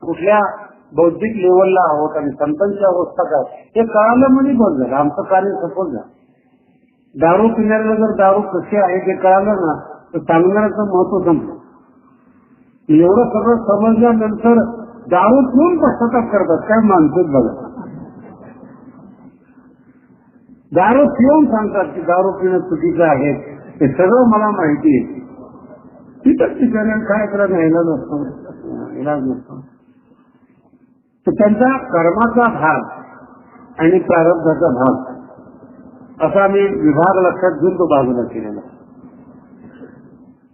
कुठल्या बौद्धिक लेवलला आहोत आणि संतांची अवस्था काय हे कळालं म्हणजे बंद झालं, आमचं कार्य सफल झालं. दारू पिणाऱ्याला जर दारू कशी आहे ते कळालं ना तर सांगण्याचं महत्व संपलं. एवढं सगळं समजल्यानंतर दारू पिऊन पश्चाताप करतात काय माणसं बघा. दारू पिऊन सांगतात की दारू पिणं चुकीचं आहे, हे सगळं मला माहिती आहे. तिथंच ठिकाणी काय करायला इलाज नसतो, इलाज नसतो. तर त्यांचा कर्माचा भाग आणि प्रारब्धाचा भाग असा मी विभाग लक्षात घेऊन तो बाजूला केलेला.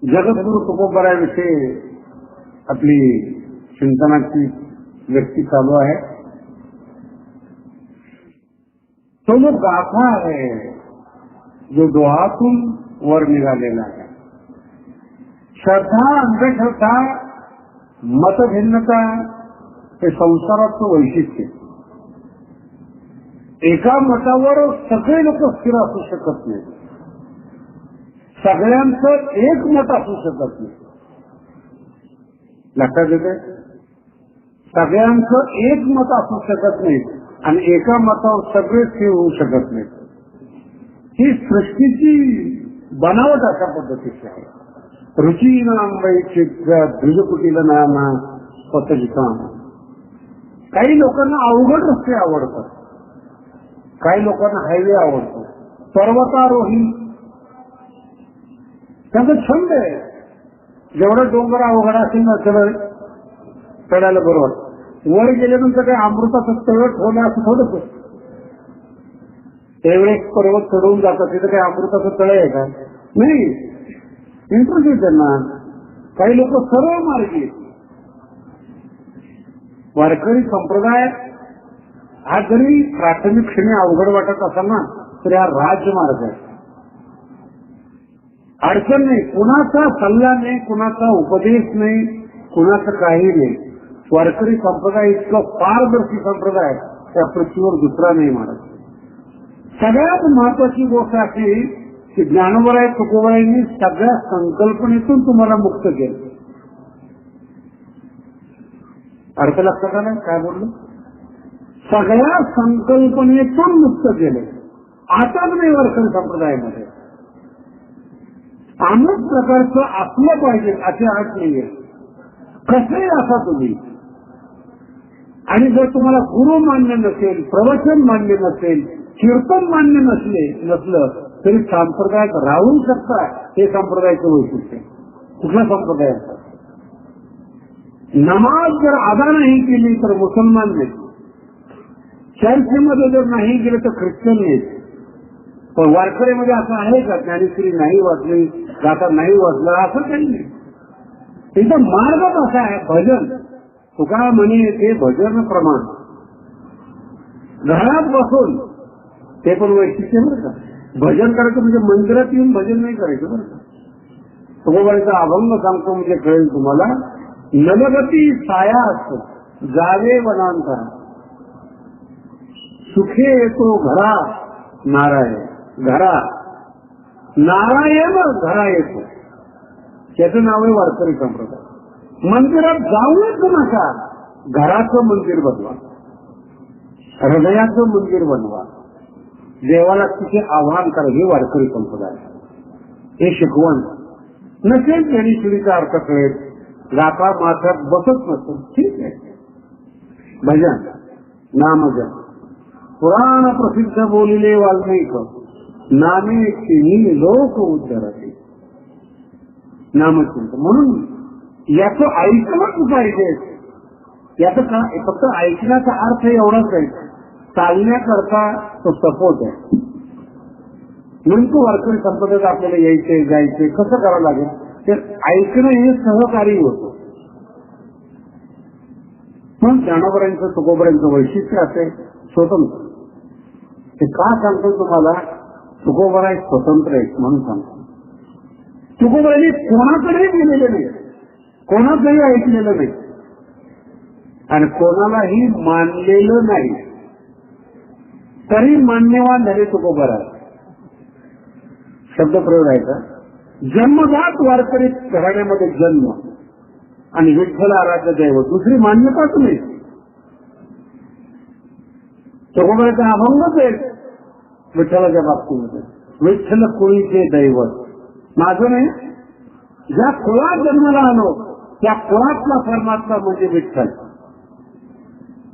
जगद्गुरु तुकोबराविषयी आपली चिंतनाची व्यक्ती चालू आहे. तो जो गाथा आहे जो डोहातून वर निघालेला आहे. श्रद्धा अंधश्रद्धा मतभिन्नता हे संसाराचं वैशिष्ट्य. एका मतावर सगळे लोक स्थिर असू शकत नाही, सगळ्यांचं एक मत असू शकत नाही. लक्षात येते, सगळ्यांचं एक मत असू शकत नाही आणि एका मतावर सगळे स्थिर होऊ शकत नाही. ही सृष्टीची बनावट अशा पद्धतीची आहे. रुची नाम द्विजकुटीला नाना स्वतःचा. काही लोकांना अवघड रस्ते आवडतात, काही लोकांना हायवे आवडतो, पर्वतारोही त्यांचा छंद आहे. जेवढं डोंगर अवघड असेल ना तेवढं चढायला बरोबर. वर गेल्यानंतर काही अमृताचं तळ ठेवलं असं थोडंच. एव्हरेस्ट पर्वत चढवून जातात तिथे काही अमृताचं तळ आहे का? नाही. इंटरेस्ट आहे त्यांना. काही लोक सरळ मार्गी. वारकरी संप्रदाय हा जरी प्राथमिक क्षणी अवघड वाटत असाल ना तरी हा राजमार्ग आहे. अडचण नाही, कुणाचा सल्ला नाही, कुणाचा उपदेश नाही, कुणाचं काही नाही. वारकरी संप्रदाय इतकं पारदर्शी संप्रदाय त्या पृथ्वीवर दुसरा नाही महाराज. सगळ्यात महत्वाची गोष्ट अशी की ज्ञानोबराय तुकोबारायांनी सगळ्या संकल्पनेतून तुम्हाला मुक्त केलं. अर्थ लक्षात आला काय बोललो? सगळ्या संकल्पनेतून मुक्त केले. आता नाही वारकरी संप्रदायामध्ये अमुक प्रकारचं असलं पाहिजे अशी अट नाहीये. कसंही असा तुम्ही. आणि जर तुम्हाला गुरु मान्य नसेल, प्रवचन मान्य नसेल, कीर्तन मान्य नसलं तरी संप्रदायात राहू शकता. हे संप्रदायाचं वैशिष्ट्य. कुठला संप्रदायाचा? नमाज जर अदा नाही केली तर मुसलमान नाही, चर्चमध्ये जर नाही गेलं तर ख्रिश्चन नाही. पण वारकरीमध्ये असं आहे का ज्ञानेश्वरी नाही वाचली, गाथा नाही वाचला असं काही नाही. त्यांचा मार्गच असा आहे भजन. तुका म्हणे ते भजन प्रमाण. घरात बसून ते पण वैशिष्ट्य बरं का. भजन करायचं म्हणजे मंदिरात येऊन भजन नाही करायचं बरं का. तुकोबाराचा अभंग सांगतो म्हणजे कळेल तुम्हाला. नवगती साया असतो जावे वनांतरा, सुखे येतो घरा नारायण. घरा नारायण घरा येतो. त्याचं नाव आहे वारकरी संप्रदाय. मंदिरात जाऊनच नका, घराचं मंदिर बनवा, हृदयाचं मंदिर बनवा, देवाला तिथे आव्हान करा. हे वारकरी संप्रदाय. हे शिकवण नसेल ज्ञानेश्वरीचा अर्थ कळेल, गाथा माथ्यात बसत नसेल, ठीक आहे. भजन नामजन पुराण प्रसिद्ध बोलिले वाल्मिक नामे तिन्ही लोक उद्धरते. नामचिंतन म्हणून याचं ऐकलंच पाहिजे. याचं फक्त ऐकण्याचा अर्थ एवढाच आहे, चालण्याकरता तो सपोर्ट आहे. म्हणून तो वारकरी संप्रदायात आपल्याला यायचे जायचे कसं करावं लागेल तर ऐकणं हे सहकारी होतं. पण ज्ञानोबरायांचं तुकोबरायांचं वैशिष्ट्य असे स्वतंत्र. ते का सांगतो तुम्हाला? तुकोबराय स्वतंत्र आहेत म्हणून सांगतो. तुकोबरायांनी कोणाकडेही गेलेलं नाही, कोणाचंही ऐकलेलं नाही आणि कोणालाही मानलेलं नाही, तरी मान्यवान झाले तुकोबराय. शब्दप्रयोग आहे का? जन्मजात वारकरी घराण्यामध्ये जन्म आणि विठ्ठल आराध्य दैवत, दुसरी मान्यताच नाही. तुकोबाराचा अभंगच आहे विठ्ठलाच्या बाबतीमध्ये, विठ्ठल कुळीचे दैवत. माझं नाही, ज्या कुळात जन्माला आलो त्या कुळातला परमात्मा म्हणजे विठ्ठल.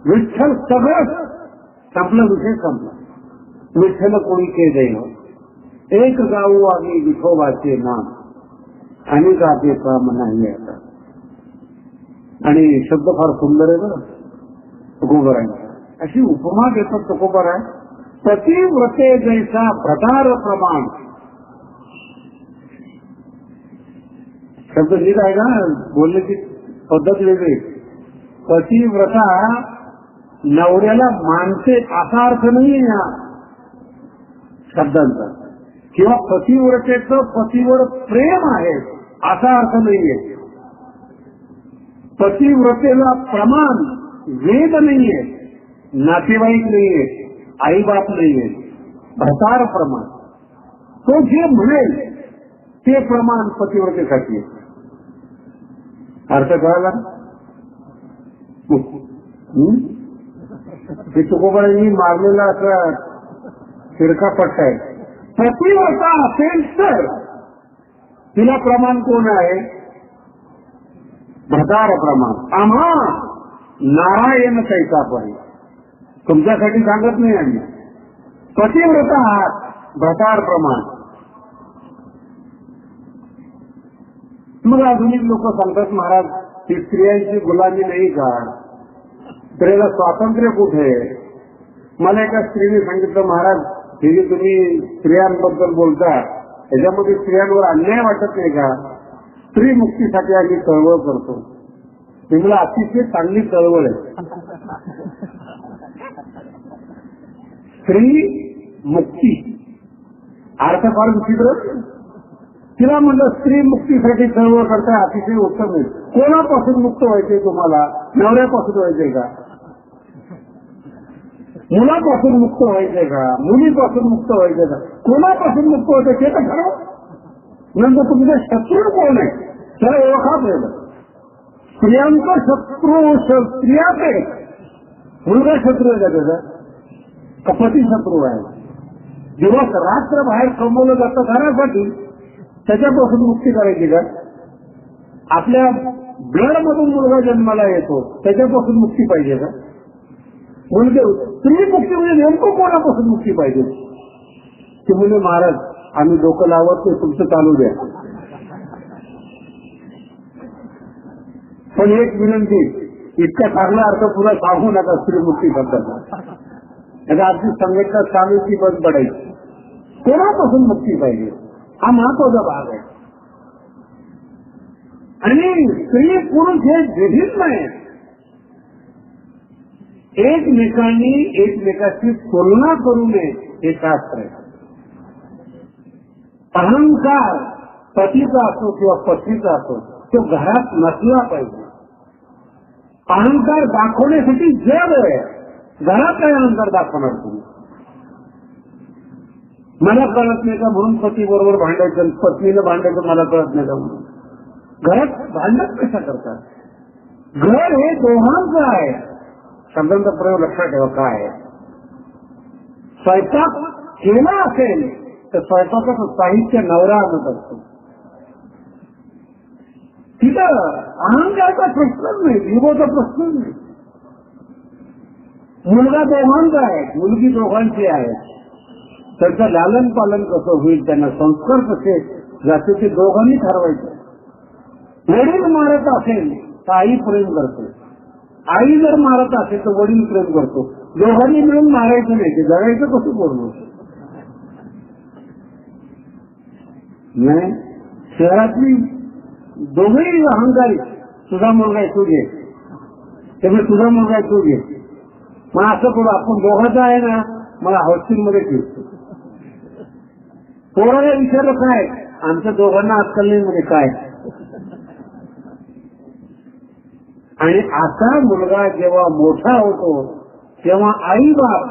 विठ्ठल सगळं संपला, विषय संपला. विठ्ठल कुळीचे दैवत, एक गाऊ आम्ही विठोबाचे नाम, आणि गाते काम नाही आता. आणि शब्द फार सुंदर आहे बरं तुकोबारांचा. अशी उपमा देतात तुकोबारा, पतिव्रते जैसा भ्रतार प्रमाण. शब्द नीट आहे का, बोलण्याची पद्धत वेगळी. पतिव्रता नवऱ्याला मानते असा अर्थ नाही या शब्दांचा, किंवा पतिव्रतेचं पतीवर प्रेम आहे असा अर्थ नाहीये. पतिव्रतेला प्रमाण वेद नाहीये, नातेवाईक नाहीये, आईबाप नाहीये, भ्रतार प्रमाण. तो जे म्हणेल ते प्रमाण पतिव्रतेसाठी आहे. अर्थ कळाला? ते तुकोबारांनी मारलेला असा फिरका पट्टा आहे. पतिव्रता असेल तर तिला प्रमाण कोण आहे? भ्रतार प्रमाण. आम्हा नारायण कैसा पाहिजे, तुमच्यासाठी सांगत नाही आम्ही. पतिव्रता भ्रतार प्रमाण. मग आधुनिक लोक सांगतात महाराज ती स्त्रियांची गुलामी नाही का, स्त्रीला स्वातंत्र्य कुठे? मला एका स्त्रीने सांगितलं, महाराज हे जे तुम्ही स्त्रियांबद्दल बोलता त्याच्यामध्ये स्त्रियांवर अन्याय वाटत नाही का? स्त्री मुक्तीसाठी आम्ही चळवळ करतो. ती मला अतिशय चांगली चळवळ आहे. स्त्री मुक्ती अर्थ फार विचित्र. तिला म्हणलं स्त्री मुक्तीसाठी चळवळ करताय, अतिशय उत्तम आहे. कोणापासून मुक्त व्हायचंय तुम्हाला? नवऱ्यापासून व्हायचंय का? मुलापासून मुक्त व्हायचंय का? मुलीपासून मुक्त व्हायचंय का? कोणापासून मुक्त व्हायचं ते तर ठरव. नंतर तुमचे शत्रू कोण आहे त्याला ओळखा पाहिजे. स्त्रियांचा शत्रू स्त्रियाच आहे. मुलगा शत्रू आहे का त्याचा? कपटी शत्रू आहे. दिवस रात्र बाहेर कमवलं जातं घरासाठी, त्याच्यापासून मुक्ती करायची का? आपल्या ब्लड मधून मुलगा जन्माला येतो, त्याच्यापासून मुक्ती पाहिजे का? मुलगे स्त्री मुक्ती म्हणजे नेमकं कोणापासून मुक्ती पाहिजे? ते म्हणजे महाराज आम्ही डोकं लावत ते तुमचं चालू द्या. पण एक विनंती, इतका चांगला अर्थ पुन्हा सांगू नका स्त्री मुक्ती शब्दाचा. त्याचा आमची संघटना चालू ती बंद पडायची. कोणापासून मुक्ती पाहिजे हा महत्वाचा भाग आहे. आणि स्त्री पुरुष हे विभिन्न आहे. एकमेकांची तुलना करू नये हे शास्त्र आहे. अहंकार पतीचा असो किंवा पत्नीचा असो तो घरात नसला पाहिजे. अहंकार दाखवण्यासाठी जग आहे, घरात काय अहंकार दाखवणार तुम्ही? मला कळत नाही का म्हणून पती बरोबर भांडायचं, पत्नीनं भांडायचं मला कळत नाही का म्हणून? घरात भांडण कशा करतात? घर हे दोघांचं आहे. शब्दांचा प्रयोग लक्षात ठेवा काय आहे. स्वयंपाक केला असेल तर स्वयंपाकाचं साहित्य नवरा आणत असतो. तिथं अहंकाराचा प्रश्नच नाही, विभोचा प्रश्नच नाही. मुलगा दोघांचा आहे, मुलगी दोघांची आहे. त्यांचं लालन पालन कसं होईल, त्यांना संस्कार कसे जाते ते दोघांनी ठरवायचं. वडील मारत असेल तर आई प्रेम करते, आई जर मारत असेल तर वडील प्रेम करतो. दोघांनी मिळून मारायचं नाही, ते जगायचं कसं बोलणं नाही. शहरातली दोघेही अहंकारी, तुझा मुलगा आहे तू घे, त्यामुळे तुझा मुलगा आहे तू घे. मग असं करू आपण दोघांचं आहे ना, मला हॉस्टेलमध्ये ठेवतो. पोराला विचारलं काय, आमच्या दोघांना अक्कल नाही म्हणजे काय. आणि आता मुलगा जेव्हा मोठा होतो तेव्हा आई बाप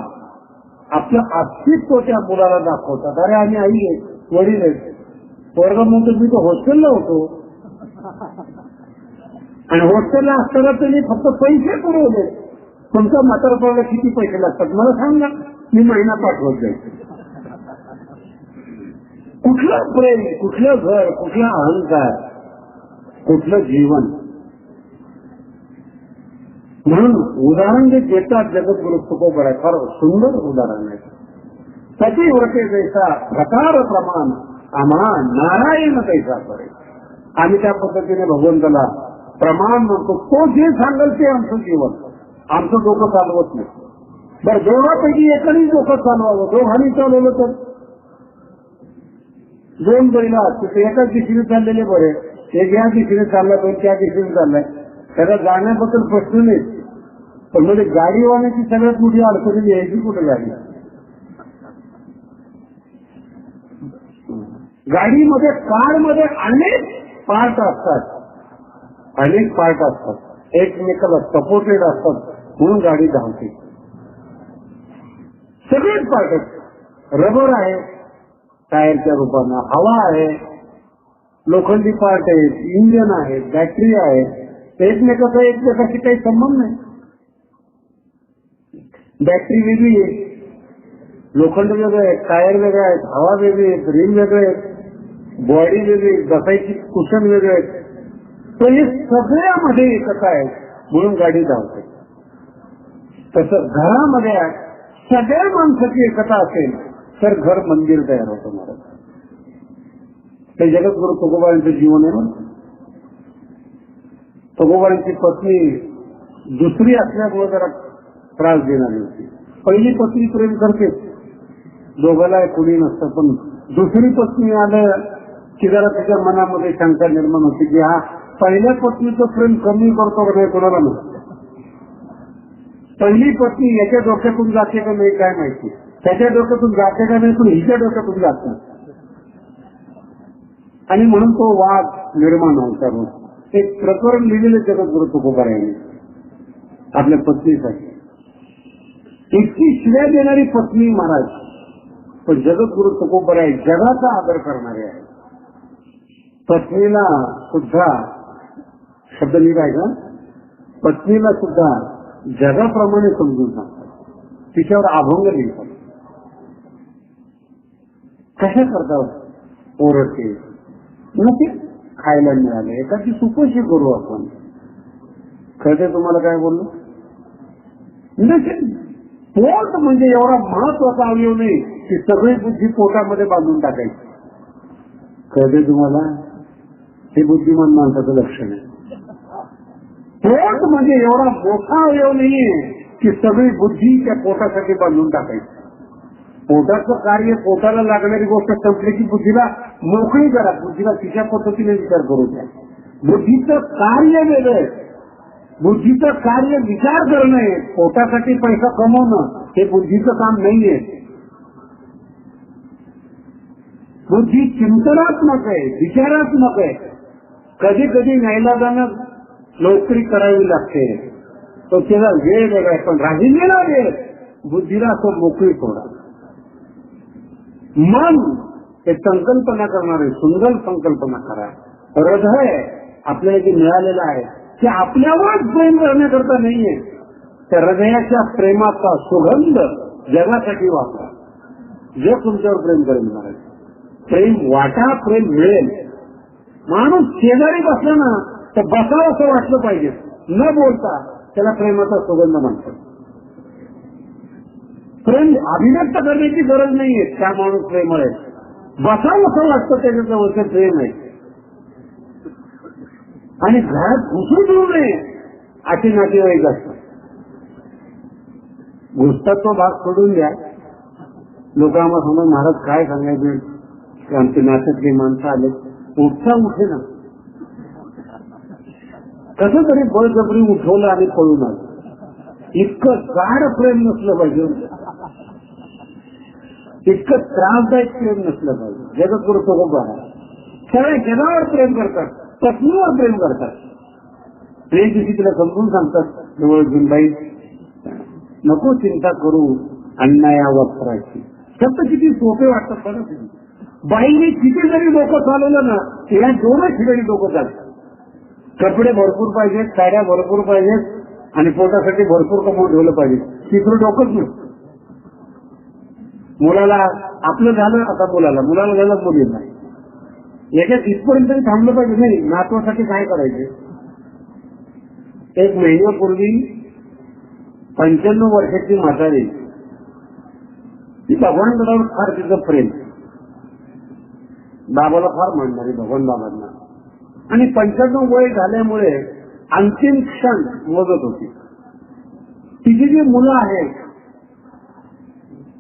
आपलं अस्तित्व त्या मुलाला दाखवतात. अरे आम्ही आई आहे, वडील आहेत. पोरगा म्हणतो मी तो हॉस्टेलला होतो. आणि हॉस्टेलला असताना त्यांनी फक्त पैसे पुरवले. तुमच्या म्हातारपणाला किती पैसे लागतात मला सांगा, मी महिना पाठवत जायचं. कुठलं प्रेम, कुठलं घर, कुठला अहंकार, कुठलं जीवन. म्हणून उदाहरण जे देतात जगद्गुरु तुकोबराय फार सुंदर उदाहरण आहे. सती व्रते जैसा प्रकार प्रमाण आम्हा नारायण कैसा करे. आम्ही त्या पद्धतीने भगवंताला प्रमाण म्हणतो. तो जे सांगेल ते आमचं जीवन. आमचं डोकं चालवत नाही. बरं दोघांपैकी एकाने डोकं चालवावं. दोघांनी चालवलं तर दोन बैला तिथे एकाच दिशेने चाललेले बरे. एक या दिशेने चालला, दोन त्या दिशेने चाललाय. त्याला जाण्याबद्दल प्रश्न नाही. पण म्हणजे गाडी वाहण्याची सगळ्यात मोठी अडचणी यायची कुठे गाडी. गाडीमध्ये कारमध्ये अनेक पार्ट असतात, अनेक पार्ट असतात, एकमेकाला सपोर्टेड असतात. म्हणून गाडी धावते. सगळेच पार्ट आहेत. रबर आहे टायरच्या रूपानं, हवा आहे, लोखंडी पार्ट आहेत, इंजन आहे, बॅटरी आहे. एकमेकाचा एकमेकाशी काही संबंध नाही. बॅटरी वेगळी आहे, लोखंड वेगळं आहे, टायर वेगळं आहेत, हवा वेगळी आहे, रिम वेगळे आहेत, बॉडी वेगळी, बसायची कुशन वेगळे आहेत. तर हे सगळ्यामध्ये एकता आहे. म्हणून गाडी धावते. तसं घरामध्ये सगळ्या माणसाची एकता असेल तर घर मंदिर तयार होतं. महाराज ते जगद्गुरु तुकोबारांचं जीवन आहे ना. तुकोबारांची पत्नी दुसरी असल्यामुळे जरा त्रास देणारी होती. पहिली पत्नी प्रेम करते, दोघाला कुणी नसतं. पण दुसरी पत्नी आलं की जरा त्याच्या मनामध्ये शंका निर्माण होती की हा पहिल्या पत्नीचं प्रेम कमी करतो का नाही कोणाला नसतं. पहिली पत्नी याच्या डोक्यातून जाते का नाही काय माहिती, त्याच्या डोक्यातून जाते का नाही, पण हिच्या डोक्यातून जात नाही. आणि म्हणून तो वाद निर्माण होता. एक प्रकरण लिहिलेलं जगद्गुरु तुकोबारायांनी आपल्या पत्नीसाठी. इतकी शिव्या देणारी पत्नी महाराज, पण जगद्गुरु तुकोबाराय जगाचा आदर करणारे आहे. पत्नीला सुद्धा शब्द लिहायचा, पत्नीला सुद्धा जगाप्रमाणे समजून सांगतात. तिच्यावर अभंग लिहितात. कशा करतात ओरडते, नक्की खायला मिळाले, एखादी सुपशी करू आपण. कळते तुम्हाला काय बोललो. पोट म्हणजे एवढा महत्वाचा अवयव नाही की सगळी बुद्धी पोटामध्ये बांधून टाकायची. कळते तुम्हाला. हे बुद्धिमान माणसाचं लक्षण आहे. पोट म्हणजे एवढा मोठा अवयव नाहीये की सगळी बुद्धी त्या पोटासाठी बांधून टाकायची. पोटाचं कार्य, पोटाला लागणारी गोष्ट संपली की बुद्धीला मोकळी करा. बुद्धीला तिच्या पद्धतीने विचार करू द्या. बुद्धीचं कार्य वेगळं. बुद्धीचं कार्य विचार करणं, पोटासाठी पैसा कमवणं हे बुद्धीचं काम नाहीये. बुद्धी चिंतनात्मक आहे, विचारात्मक आहे. कधी कधी नाईलाजानं नोकरी करावी लागते, तो त्याला वेळ वेगळा आहे. पण राहिलेला वेळ बुद्धीला असं मोकळी सोडा. मन हे संकल्पना करणारे, सुंदर संकल्पना करा. हृदय आपल्याला जे मिळालेलं आहे ते आपल्यावरच प्रेम करण्याकरता नाहीये. त्या हृदयाच्या प्रेमाचा सुगंध जगासाठी वापरा. जग तुमच्यावर प्रेम करेल महाराज. प्रेम वाटा, प्रेम मिळेल. माणूस शेजारी बसला ना तर बसावं असं वाटलं पाहिजे, न बोलता. त्याला प्रेमाचा सुगंध म्हणतात. प्रेम अभिव्यक्त करण्याची गरज नाहीये. त्या माणूस प्रेमळ आहे, बसावं असं वाटतं त्याच्याजवळचं प्रेम आहे. आणि घरात घुसून येऊ नये असे नातेवाईक असतात. घुसतात तो भाग सोडून द्या. लोक आम्हाला समजा महाराज काय सांगायचे की आमचे नात्यातली माणसं आले, उठता उठे ना, कसं तरी बळजबरी उठवलं आणि पळून आलं. इतकं गाढ प्रेम नसलं पाहिजे, इतकं त्रासदायक प्रेम नसलं पाहिजे. जगद्गुरु तुकोबाराय सगळ्या जगावर प्रेम करतात, पत्नीवर प्रेम करतात. एक दिवशी तिला समजून सांगतात जवळ घेऊन, बाई नको चिंता करू अण्णा या वस्त्राची. फक्त किती सोपे वाटतात बघा. बाईने किती जरी डोकं चालवलं ना, या दोनच ठिकाणी डोकं चालतात. कपडे भरपूर पाहिजेत, साड्या भरपूर पाहिजेत आणि पोटासाठी भरपूर कमवून ठेवलं पाहिजे. तिसरं डोकंच नसतं. मुलाला आपलं झालं, आता मुलाला झालं, मुलींना याच्यात इथपर्यंत थांबलं पाहिजे. नाही, नातवासाठी काय करायचे. एक महिन्यापूर्वी 95 वर्षाची म्हातारी, ती भगवानगडावर फार तिचं प्रेम, बाबाला फार मानणारी, भगवान बाबांना, आणि 95 वय झाल्यामुळे अंतिम क्षण मोजत होती. तिची जी मुलं आहेत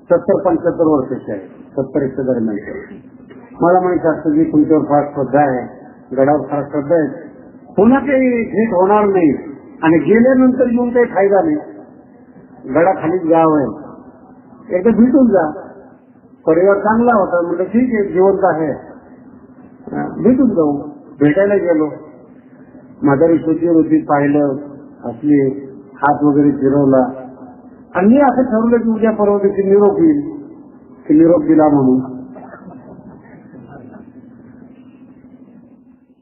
70-75 वर्षाची आहेत, 70 दरम्यान. मला माहित असतं की तुमच्यावर फार श्रद्धा आहे, गडावर फार श्रद्धा आहे, पुन्हा काही भेट होणार नाही आणि गेल्यानंतर येऊन काही फायदा नाही. गडाखालीच गाव आहे, एकदा भेटून जा. परिवार चांगला होता, म्हणजे ठीक आहे, जिवंत आहे, भेटून जाऊ. भेटायला गेलो, म्हातारी सुचीर होती, पाहिलं, असली, हात वगैरे फिरवला आणि मी असं ठरवलं की उद्या परवा दिवशी निरोप येईल, की निरोप दिला म्हणून.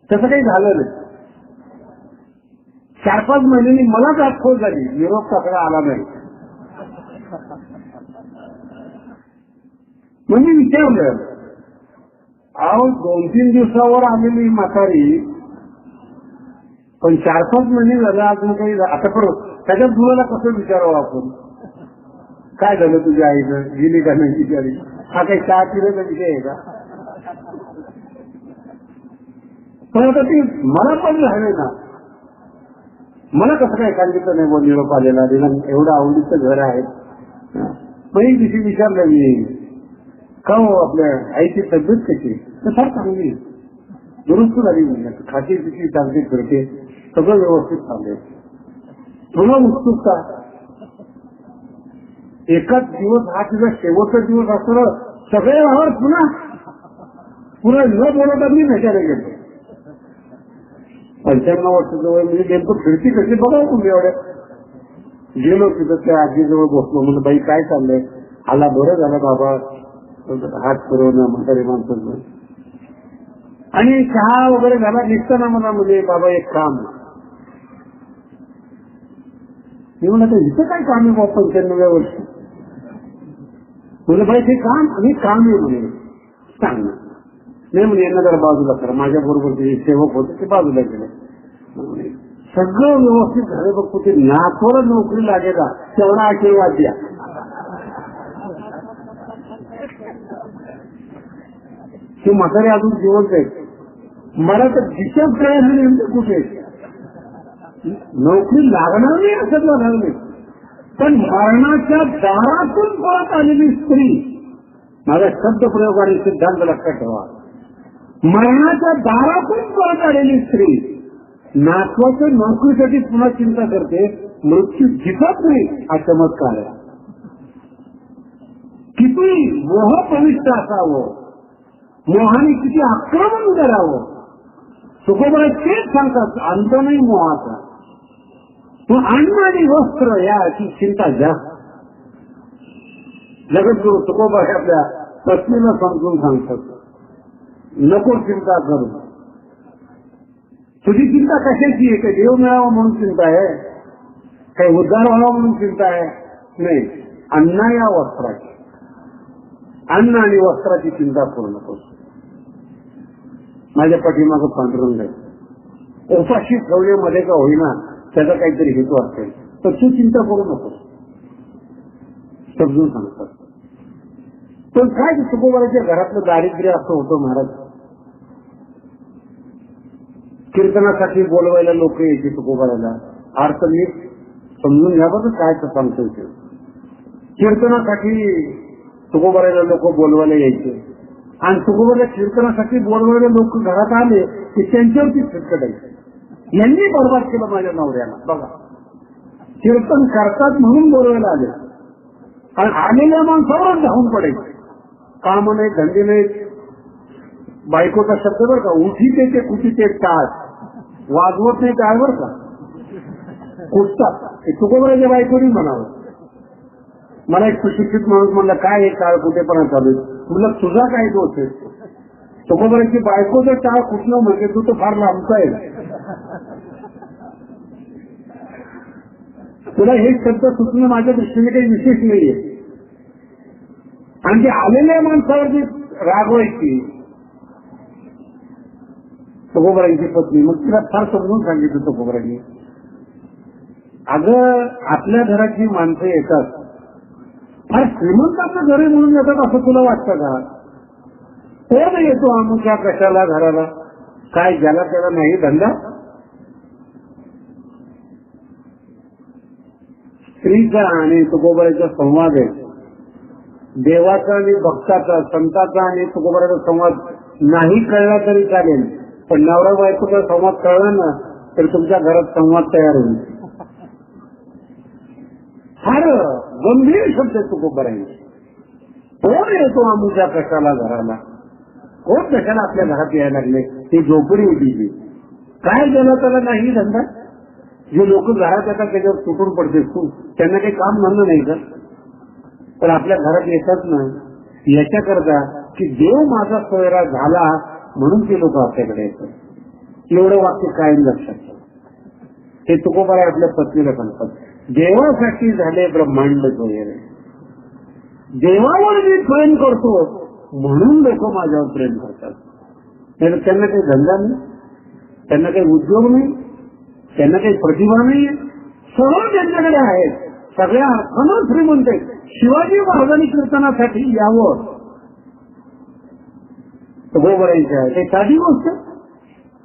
तसं काही झालं नाही. 4-5 महिन्यांनी मलाच आठवण झाली, निरोप कसा आला नाही. म्हणजे विचारलं, अहो 2-3 दिवसावर आलेली म्हातारी, पण 4-5 महिने झाले अजून काही. आता परत त्याच्यात मुलाला कसं विचारावं आपण, काय झालं तुझ्या आईचं, गेली का नाही विचारी. हा काही चहा पिण्याचा विषय आहे का. पण आता ती मला पण झाले ना, मला कसं काय सांगितलं नाही बोल निरोप आलेला, एवढं आवडीचं घर आहे. मग एक दिवशी विचारलं मी, का हो आपल्या आईची तब्येत कशी. तर फार चांगली, दुरुस्त झाली, खाती तिची चांगली फिरते, सगळं व्यवस्थित चाललंय. तुला उत्सुकता, एकाच दिवस हा तिचा शेवटचा दिवस असतो, सगळे वावर पुन्हा न बोलवता मी भेटायला गेलो. 95 वर्षाचं वय, म्हणजे नेमकं फिरती कशी बघा तुम्ही. एवढ्या गेलो तिथं त्या आजीजवळ बसलो, म्हणजे बाई काय चाललंय. आला, बरं झालं बाबा, हात फिरवणं म्हातारी माणसाचं. आणि चहा वगैरे झाला, निघताना मला म्हणजे बाबा एक काम. मी म्हणलं इथं काय काम आहे बाबा 95व्या वर्षी. म्हणजे बाई ते काम आणि काम आहे म्हणे, सांग ना. नाही म्हणजे यांना जरा बाजूला करा, माझ्या बरोबर जे सेवक होते ते बाजूला गेले. सगळं व्यवस्थित झालं, बघ कुठे नातवाला नोकरी लागेल तेवढा आशीर्वाद द्या. ते म्हातारे अजून जिवंत आहेत. मला तर दिशा प्रयत्न नेमकं कुठे नोकरी लागणार नाही असं म्हणाल नाही, पण मरणाच्या दारातून पळत आलेली स्त्री, माझा शब्द प्रयोग आणि सिद्धांत लक्षात ठेवा, मरणाच्या दारातून पळत आलेली स्त्री नातवाच्या नोकरीसाठी पुन्हा चिंता करते, मृत्यू दिसत नाही, हा चमत्कार आहे. किती मोहप्रविष्ट असावं, मोहाने किती आक्रमण करावं. तुकोबा तेच सांगतात, अंत नाही मोहाचा. पण अन्न आणि वस्त्र याची चिंता जास्त. जगद्गुरु तुकोबा हे आपल्या पत्नीला समजून सांगतात, नको चिंता करू. तुझी चिंता कशाची आहे? काही देव मिळावा म्हणून चिंता आहे, काही उद्धार व्हावा म्हणून चिंता आहे? नाही, अन्न या वस्त्राची, अन्न आणि वस्त्राची चिंता करू नकोस. माझ्या पाठीमागं पांढरून आहे, उपाशी ठेवण्यामध्ये का होईना त्याचा काहीतरी हेतू असेल, तर तू चिंता करू नकोस, समजून सांगतात. पण काय तुकोबाराच्या घरातलं दारिद्र्य असं होतं महाराज. कीर्तनासाठी बोलवायला लोक यायचे तुकोबाराला, अर्थ नीट समजून घ्या बघ काय सांगतोय ते. कीर्तनासाठी तुकोबाराला लोक बोलवायला यायचे आणि तुकोबाला कीर्तनासाठी बोलवायला लोक घरात आले की त्यांच्यावरती फिरकडायचे. यांनी बरबाद केलं माझ्या नवऱ्याला. बघा, कीर्तन करतात म्हणून बोलवायला आले आणि आलेल्या माणसावरच धावून पडायचे. काम नाही, धंदे नाही. बायकोचा शब्द बरं का, उठी ते कुठे ते टाळ वाजवत नाही टाळ बरं का, कुठतात. तुकोबाराच्या बायकोनी म्हणावं. मला एक सुशिक्षित माणूस म्हणला, काय हे टाळ कुठेपणा चालू आहे. तुला तुझा काय दोष आहे? तुकोबाराची बायको जर टाळ कुठलं म्हणजे तू तर फार लांबचा आहे. तुला हे शब्द सुचणं माझ्या दृष्टीने काही विशेष नाहीये. आणि ते आलेल्या माणसावर जी रागवायची तुकोबारांची पत्नी, मग तिला फार समजून सांगितलं तुकोबारांनी, अगं आपल्या घरात जी माणसं येतात फार श्रीमंताचं घर म्हणून येतात असं तुला वाटतं का? कोण येतो अमुक्या कशाला घराला, काय ज्याला त्याला नाही धंदा. स्त्रीचा आणि तुकोबाराचा संवाद आहे, देवाचा आणि भक्ताचा, संताचा आणि तुकोबाराचा संवाद नाही कळला तरी चालेल, पण नवरा बायकोचा संवाद कळला ना तर तुमच्या घरात संवाद तयार होईल. फार गंभीर शब्द तुकोबारांचे. कोण येतो आमच्या कशाला घराला, कोण कशाला आपल्या घरात यायला लागले, ती झोपडी होती काय गेला त्याला नाही धंदा. जे लोक घरात येतात त्याच्यावर तुटून पडते तू, त्यांना काही काम म्हणणं नाही का? पण आपल्या घरात येतात ना याच्याकरता की देव माझा सोयरा झाला म्हणून ते लोक आपल्याकडे येतात. एवढं वाक्य कायम लक्षात ठेवा. हे तुकोबारा आपल्या पत्नीला सांगतात, देवासाठी झाले ब्रह्मांड वगैरे, देवावर मी प्रेम करतो म्हणून लोक माझ्यावर प्रेम करतात. त्यांना काही धंदा नाही, त्यांना काही उद्योग नाही, त्यांना काही प्रतिभा नाही, सर्व त्यांच्याकडे आहे, सगळ्या अर्थानं श्रीमंत आहेत. शिवाजी महाराजांनी कीर्तनासाठी यावं तुकोबारांच्या आहे, ते साधी गोष्ट.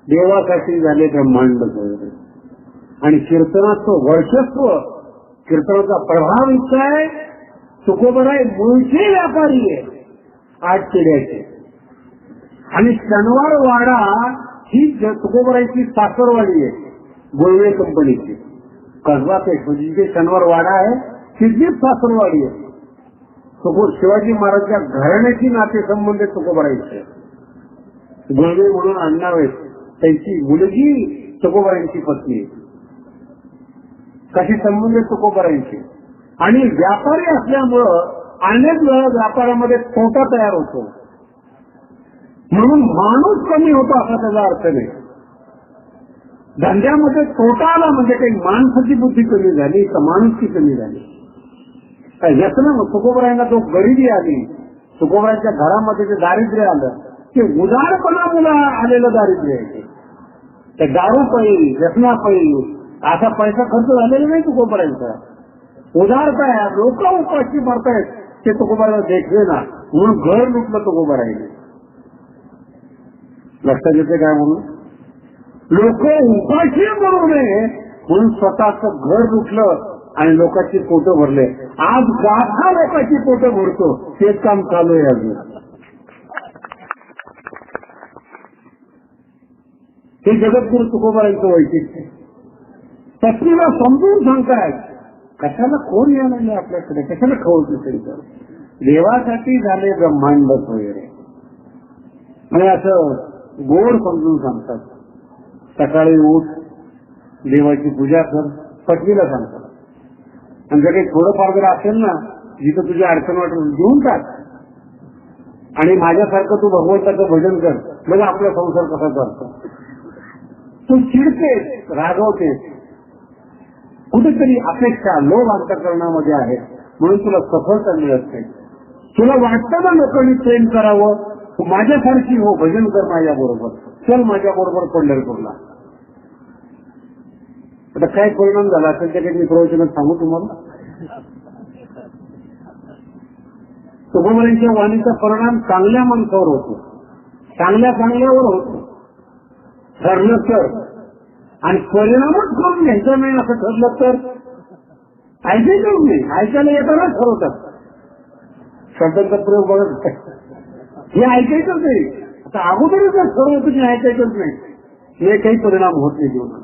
देवासाठी झाले ब्रह्मांड वगैरे. आणि कीर्तनाचं वर्चस्व, कीर्तनाचा प्रभाव इतका आहे. तुकोबारा मूळचे व्यापारी आहे 8 पिढ्याचे. आणि शनिवार वाडा ही तुकोबारांची सासरवाडी आहे, गोळवे कंपनीची. कसबा पेठ जे शनिवार वाडा आहे तिथलीच सासरवाडी आहे. शिवाजी महाराजांच्या घराण्याची नातेसंबंध तुकोबारांचे. गोळवे म्हणून आडनाव आहेत, त्यांची मुलगी तुकोबारांची पत्नी. कशी संबंध तुकोबारांचे. आणि व्यापारी असल्यामुळं अनेक वेळा व्यापारामध्ये तोटा तयार होतो, म्हणून माणूस कमी होतो असा त्याचा अर्थ नाही. धंद्यामध्ये तोटा आला म्हणजे काही माणसाची बुद्धी कमी झाली का माणुसकी कमी झाली काय व्यसन. तुकोबारांना तो गरिबी आली, तुकोबारांच्या घरामध्ये जे दारिद्र्य आलं ते उदारपणामुळे आलेलं दारिद्र्य आहे. ते दारूपायी, व्यसनापायी असा पैसा खर्च झालेला नाही तुकोबारांचा. उदारता आहे, लोक उपाशी मरतायत ते तुकोबाराला देखले ना म्हणून घर लुटलं तुकोबारांनी. लक्षात येते काय म्हणून? लोक उपाशी मरू नये म्हणून स्वतःचं घर लुटलं आणि लोकांची पोटं भरले. आज गाथा लोकांची पोटं भरतो, तेच काम चालू आहे अजून. हे जगद्गुरु तुकोबारांचं वैशिष्ट्य. पत्नीला समजून सांगतायत कशाला कोण यायला आपल्याकडे, कशाला खवळ तर देवासाठी झाले ब्रह्मांड वगैरे. म्हणजे असं गोड समजून सांगतात. सकाळी उठ, देवाची पूजा कर, पत्नीला सांगतात. आणि जर काही थोडंफार जर असेल ना जिथं तुझी अडचण वाटेल घेऊन टाक आणि माझ्यासारखं तू भगवंताचं भजन कर, म्हणजे आपला संसार कसा चालतो. तू चिडतेस, रागवतेस, कुठेतरी अपेक्षा, लोभ अंतःकरणामध्ये आहे म्हणून तुला सफलता मिळत नाही. तुला वाटतं ना लोकांनी प्रेम करावं, तू माझ्यासारखी हो, भजन कर माझ्या बरोबर, चल माझ्या बरोबर पंढरपूरला. आता काय परिणाम झाला असेल त्याकडे मी प्रवचनात सांगू तुम्हाला. तुकोबारांच्या वाणीचा परिणाम चांगल्या माणसावर होतो, चांगल्यावर होतो ठरलं तर. आणि परिणामच करून घ्यायचा नाही असं ठरलं तर ऐकायचंच नाही. ऐकायला येतानाच ठरवतात. शब्दांचा प्रयोग बघत हे ऐकायचंच नाही. आता अगोदरच ठरवतं की ऐकायचंच नाही, हे काही परिणाम होत नाही जीवनात.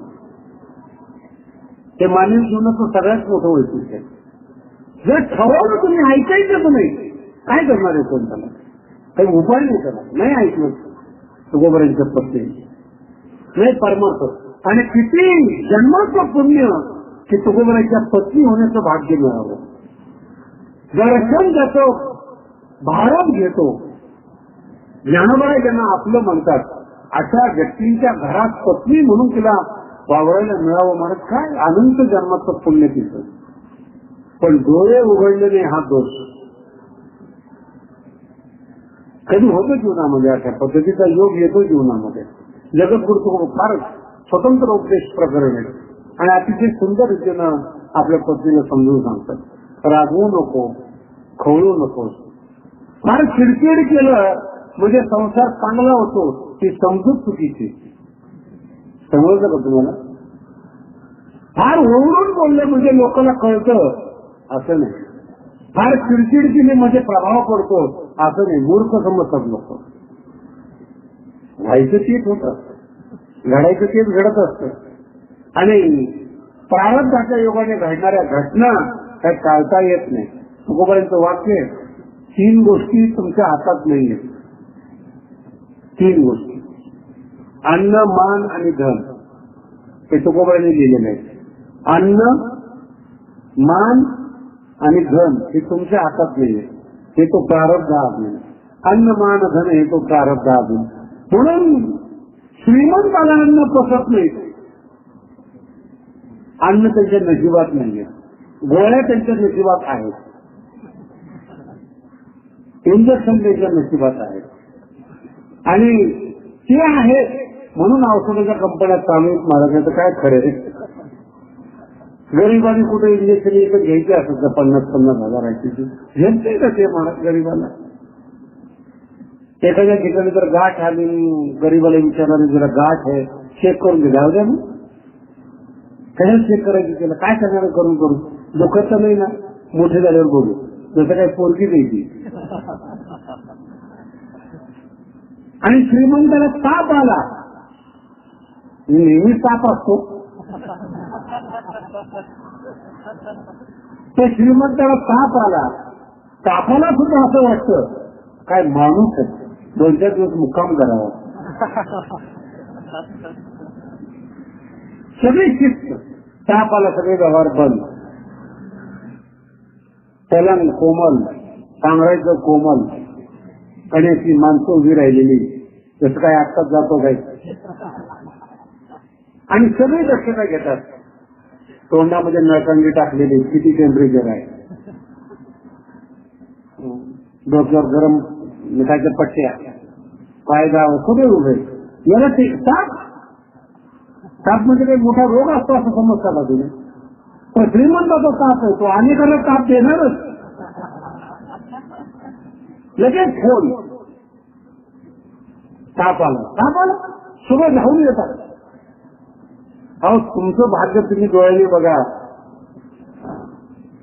ते मानवी जीवनाचं सगळ्यात मोठं वैशिष्ट्य आहे. जर ठरवलं तुम्ही ऐकायचंच नाही, काय करणार आहे कोण त्याला? काही उपाय नाही करणार. नाही ऐकलं तुकोबारांच्या पत्नी नाही परमार्थ. आणि किती जन्माचं पुण्य की तुकोबारांच्या पत्नी होण्याचं भाग्य मिळावं. दर्शन देतो, भारत घेतो. ज्ञानोबा ज्यांना आपलं म्हणतात अशा व्यक्तींच्या घरात पत्नी म्हणून तिला वावरायला मिळावं. म्हणत काय अनंत जन्माचं पुण्य तिथं. पण डोळे उघडले नाही हा दोष. कधी होतो जीवनामध्ये अशा पद्धतीचा योग येतो जीवनामध्ये. जगद्गुरु फार स्वतंत्र उपदेश प्रकरण आहे आणि अतिशय सुंदर रीतीनं आपल्या पत्नीला समजून सांगतात. रागवू नको, खवळू नकोस. फार चिडचिड केलं म्हणजे संसार चांगला होतो ही समजूत चुकीची. समजलं का तुम्हाला? फार ओरडून बोलले म्हणजे लोकांना कळतं असं नाही. फार चिडचिड केली म्हणजे प्रभाव पडतो असं नाही. मूर्ख समजतात लोक. व्हायचं तेच होतं, घडायचं तेच घडत असतं. आणि प्रारब्धाच्या योगाने घडणाऱ्या घटना काही टाळता येत नाही. तुकोबांचं वाक्य, 3 गोष्टी तुमच्या हातात नाहीये. 3 गोष्टी, अन्न, मान आणि धन. हे तुकोबांनी लिहिलेलं आहे. अन्न, मान आणि धन हे तुमच्या हातात नाहीये. हे तो प्रारब्ध आहे. अन्न, मान, धन हे तो प्रारब्ध आहे. म्हणून श्रीमंताला अन्न पसत नाही. अन्न त्यांच्या नशिबात नाहीये. गोळ्या त्यांच्या नशिबात आहेत. इंजेक्शन त्यांच्या नशिबात आहेत. आणि ते आहे म्हणून औषधाच्या कंपन्या चालू महाराजांचं काय खरं. गरीबांनी कुठे इंजेक्शन इथं घ्यायचे असत 50-50 हजाराची घेते का ते महाराज गरीबाला. एखाद्या ठिकाणी जर गाठ आली, गरीबाला विचारणारे जरा गाठ आहे चेक करून दे. जाऊ द्या ना, कशाला चेक करायची त्याला, काय करणार करून करून. दुखत नाही ना, मोठे झाल्यावर बघू. जसं काही पोरगी द्यायची. आणि श्रीमंताला ताप आला, नेहमी ताप असतो. ते श्रीमंताला ताप आला, तापाला सुद्धा असं वाटतं काय माणूस आहे, 2-4 दिवस मुक्काम करावा. सगळी शिस्त, तापाला सगळे व्यवहार बंद. पलंग कोमल, सांगरायचं कोमल, आणि ती माणसं उभी राहिलेली जसं काय आत्ताच जातो काय. आणि सगळी दक्षता घेतात. तोंडामध्ये नळकंडी टाकलेली, किती टेम्परेचर आहे, डोक्यावर गरम मिठाच्या पट्ट्या, पाय गाव सगळे उभे. याला ते ताप, ताप म्हणजे काही मोठा रोग असतो असं समजता का तुम्ही? पण श्रीमंताचा ताप आहे, तो अनेकांना ताप देणारच. लगेच फोन, ताप आला सगळं धावून येतात. अहो तुमचं भाग्य तुम्ही डोळ्याने बघा.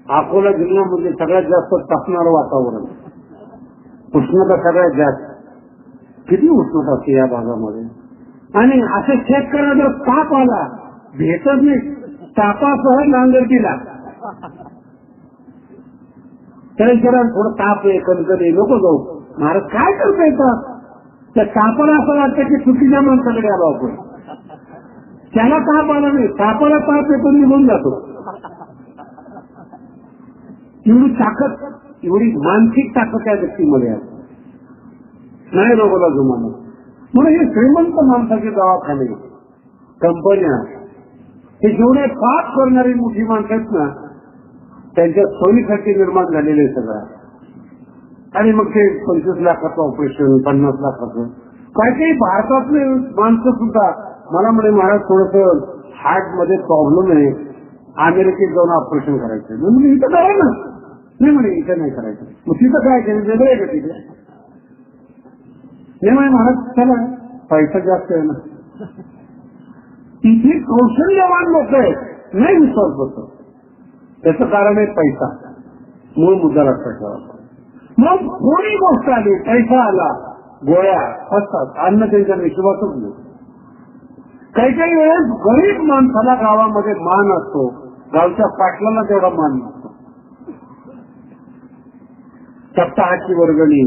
अकोला जिल्ह्यामध्ये सगळ्यात जास्त तापणारं वातावरण, उष्णता सगळ्यात जास्त. किती उष्णता असते या भागामध्ये. आणि असं शेतकऱ्याला जर ताप आला, भेटत नाही, तापासह नांगरतीला त्याला विचारा थोडं ताप आहे, कणकण नको जाऊ. महाराज काय करता येतात? त्या तापाला असं वाटतं की चुकीच्या माणसाकडे आलो आपण. त्याला ताप आला नाही, तापाला ताप येतो, निघून जातो. एवढी ताकद, एवढी मानसिक ताकद त्या व्यक्तीमध्ये आहे. नाही रोगाला जुमाना. म्हणून हे श्रीमंत माणसाचे दवाखाने, कंपन्या, हे जेवढे पाप करणारी मोठी माणसं आहेत ना, त्यांच्या सोयीसाठी निर्माण झालेले सगळं. आणि मग ते 25 लाखाचं ऑपरेशन, 50 लाखाचं. काही भारतातले माणसं सुद्धा मला म्हणे महाराज थोडस हार्ट मध्ये प्रॉब्लेम आहे, अमेरिकेत जाऊन ऑपरेशन करायचं. म्हणजे इथं काय ना, नाही म्हणे इथं नाही करायचं. मग तिथं काय केलं वेगळं आहे का तिथे? नाही म्हणे महाराज चला पैसा जास्त आहे ना. तिथे कौशल्यवान लोक आहेत, नाही विश्वास बसतो. त्याचं कारण आहे पैसा. मूळ मुद्दा लक्षात ठेवा. मग थोडी गोष्ट आली, पैसा आला, गोळ्या असतात, अन्न त्यांच्या नशिबातच नाही. काही वेळेस गरीब माणसाला गावामध्ये मान असतो, गावच्या पाटलाला तेवढा मान नसतो. सप्ताहाची वर्गणी,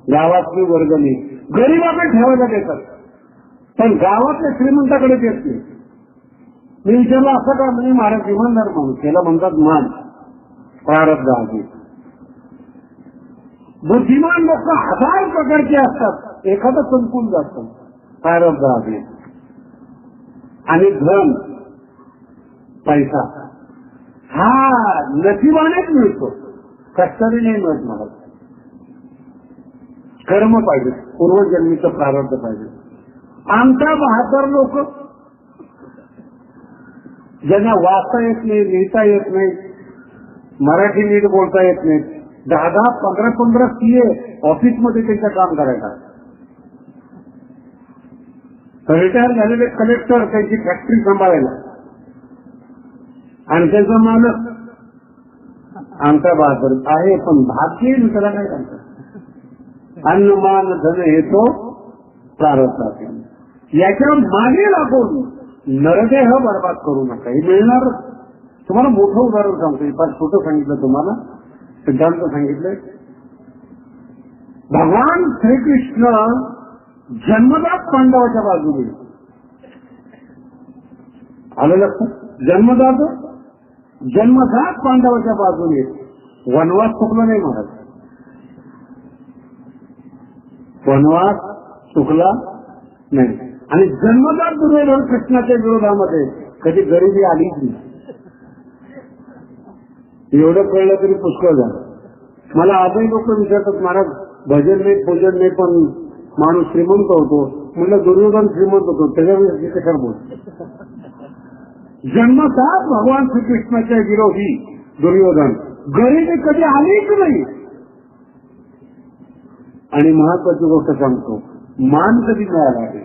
गावातली वर्गणी गरीबाकडे ठेवायला देतात, पण गावातल्या श्रीमंताकडे देत नाही. मी विचारलं असं का? म्हणजे महाराज इमानदार माणूस, त्याला म्हणतात मान, प्रारब्ध आहे. बुद्धिमान लोक 1000 प्रकारचे असतात, एखादं चमकून जातं, प्रारब्ध आहे. आणि धन, पैसा, हा नशिबानेच मिळतो, कष्टाने नाही मिळत. मला कर्म पाहिजे, पूर्वजन्मीचं प्रारब्ध पाहिजे. आमच्या 72 लोक ज्यांना वाचता येत नाही, लिहिता येत नाही, मराठी नीट बोलता येत नाही, 10-10, 15-15 सीए ऑफिसमध्ये त्यांचं काम करायला. रिटायर झालेले कलेक्टर त्यांची फॅक्टरी सांभाळायला, आणि त्याचा मालक आमचा बहादूर आहे. पण भाग्य त्याला काय सांगतात, अन्नमान धन येतो प्रारब्धात. याच्या मागे लागून नरदेह बर्बाद करू नका. हे मिळणार. तुम्हाला मोठं उदाहरण सांगतो, फार छोटं सांगितलं तुम्हाला, सिद्धांत सांगितलंय. भगवान श्रीकृष्ण जन्मदात पांडवाच्या बाजूने आलं लक्षात. जन्मदात पांडवाच्या बाजूने वनवास चुकला नाही महाराज, वनवास चुकला नाही. आणि जन्मदात दुर्योधन कृष्णाच्या विरोधामध्ये कधी गरिबी आलीच नाही. एवढं कळलं तरी पुष्कळ झालं. मला आजही लोक विचारतात, महाराज भजन नाही पूजन नाही पण माणूस श्रीमंत होतो. म्हणलं दुर्योधन श्रीमंत होतो, त्याच्यावेळेस कशाला बोलतो. जन्मताच भगवान श्रीकृष्णाच्या विरोधी दुर्योधन, गरिबी कधी आलीच नाही. आणि महत्वाची गोष्ट सांगतो, मान कधी मिळाला नाही.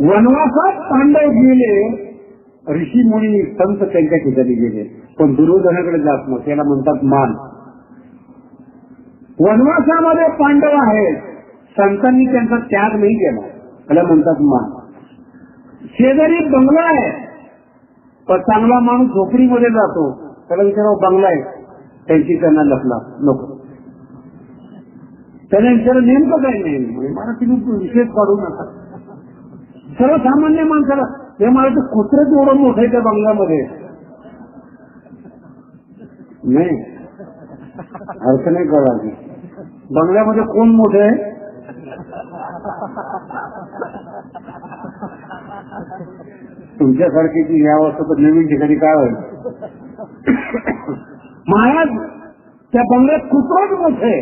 वनवासात पांडव गेले, ऋषी मुनी संत त्यांच्या ठिकाणी गेले, पण दुर्योधनाकडे जात मग त्याला म्हणतात मान. वनवासामध्ये पांडव आहेत, संतांनी त्यांचा त्याग नाही केला, त्याला म्हणतात मान. शेजारी बंगला आहे, पण चांगला माणूस झोपडीमध्ये जातो, त्याला विचारावं बंगला आहे, त्यांची त्यांना लपला नको. त्याला विचारलं नेमकं काय नाही, मला तुम्ही विशेष काढू नका. सर्वसामान्य माणसाला हे मला तर कुत्रच एवढं मोठं आहे त्या बंगल्यामध्ये नाही, अर्थ नाही कळला. बंगल्यामध्ये कोण मोठे आहे, तुमच्यासारखी या अवस्था तर नवीन ठिकाणी काय होईल. महाराज त्या बंगल्यात कुत्रच मोठे,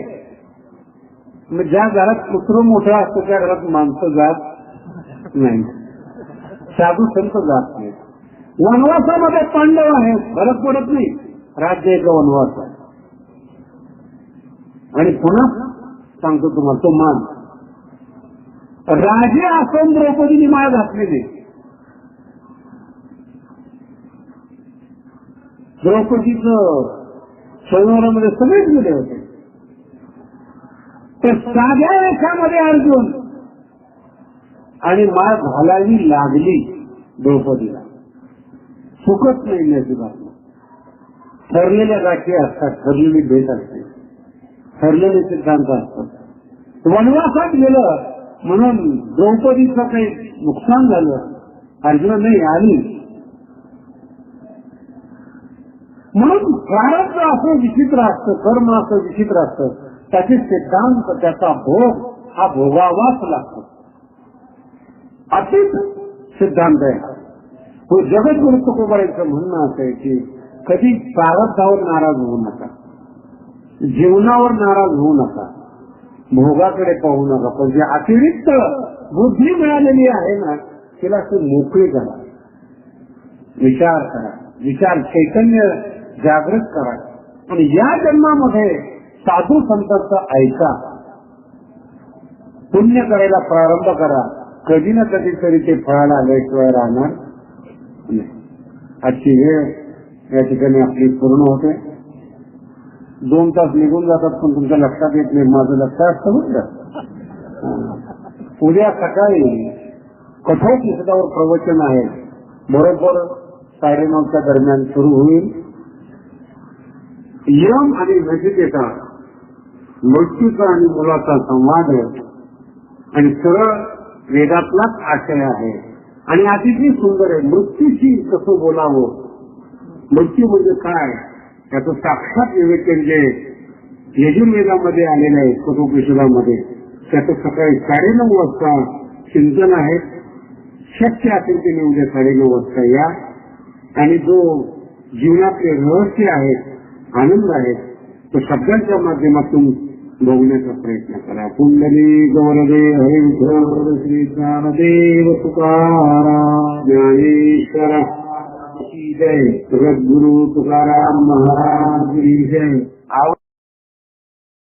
ज्या घरात कुत्र मोठं असतं त्या घरात माणसं जात नाही, साधू संत जात नाही. वनवासामध्ये पांडव आहेत, फरक पडत नाही, राज्य एक वनवास आहे. आणि पुन्हा सांगतो तुम्हाला तो मान. राजे असून द्रौपदीने माळ घातलेली, द्रौपदीचं स्वयंवरामध्ये सगळेच गेले होते, तर साध्या वेशामध्ये अर्जुन, आणि माळ घालावी लागली द्रौपदीला. चुकत नाही नशिबात. ठरलेल्या गाठी असतात, ठरलेली भेट असते, ठरलेले सिद्धांत असतात. वनवासात गेलं म्हणून द्रौपदीचं काही नुकसान झालं, अर्जुन नाही आली. म्हणून प्रारब्ध असं विचित्र असतं, कर्म असं विचित्र असतं, त्याचे सिद्धांत, त्याचा भोग हा भोगावाच लागतो. अतिच सिद्धांत आहे. तो जगद्गुरु तुकोबारांचं म्हणणं असं आहे की कधी प्रारब्धावर नाराज होऊ नका, जीवनावर नाराज होऊ नका, भोगाकडे पाहू नका, पण जे अतिरिक्त बुद्धी मिळालेली आहे ना तिला ती मोकळी करा, विचार करा, विचार चैतन्य जागृत करा. आणि या जन्मामध्ये साधू संतांचं ऐका, पुण्य करायला प्रारंभ करा. कधी ना कधीतरी ते फळाला आल्याशिवाय राहणार नाही. आजची वेळ या ठिकाणी आपली पूर्ण होते. 2 तास निघून जातात पण तुमच्या लक्षात येत नाही. माझं लक्षात असतं बरं. उद्या सकाळी कठोर निषेधावर प्रवचन आहे, बरोबर 9:30च्या दरम्यान सुरू होईल. यम आणि नचिकेता, मृत्यूचा आणि मुलाचा संवाद आणि सरळ वेदातलाच आशय आहे. आणि अतिशय सुंदर आहे. मृत्यूशी कसं बोलावं, मृत्यू म्हणजे काय त्याचं साक्षात विवेचन जे यजुर्वेदामध्ये आलेलं आहे, कठोपनिषदामध्ये, त्याचं सकाळी 9:30 वाजता चिंतन आहे. शक्य असेल ते उद्या 9:30 वाजता या. आणि जो जीवनातले रहस्य आहेत, आनंद आहेत, तो शब्दांच्या माध्यमातून बघण्याचा प्रयत्न करा. पुंडली गौरदे हरी विठ्ठल श्री ज्ञानदेव तुकाराम ज्ञानेश्वर जय. सद्गुरु तुकाराम महाराज की जय.